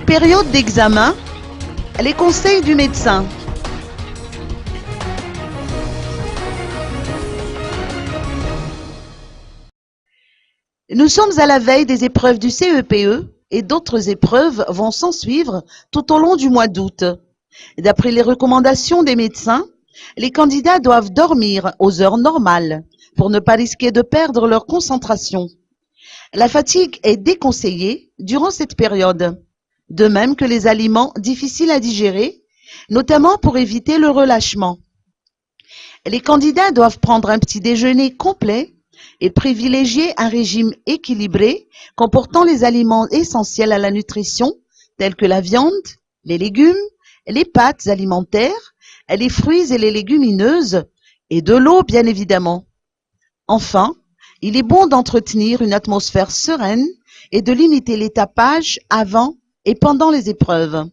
période d'examen, les conseils du médecin. Nous sommes à la veille des épreuves du CEPE et d'autres épreuves vont s'ensuivre tout au long du mois d'août. D'après les recommandations des médecins, les candidats doivent dormir aux heures normales pour ne pas risquer de perdre leur concentration. La fatigue est déconseillée durant cette période, de même que les aliments difficiles à digérer, notamment pour éviter le relâchement. Les candidats doivent prendre un petit déjeuner complet et privilégier un régime équilibré comportant les aliments essentiels à la nutrition, tels que la viande, les légumes, les pâtes alimentaires, les fruits et les légumineuses, et de l'eau bien évidemment. Enfin, il est bon d'entretenir une atmosphère sereine et de limiter les tapages avant et pendant les épreuves.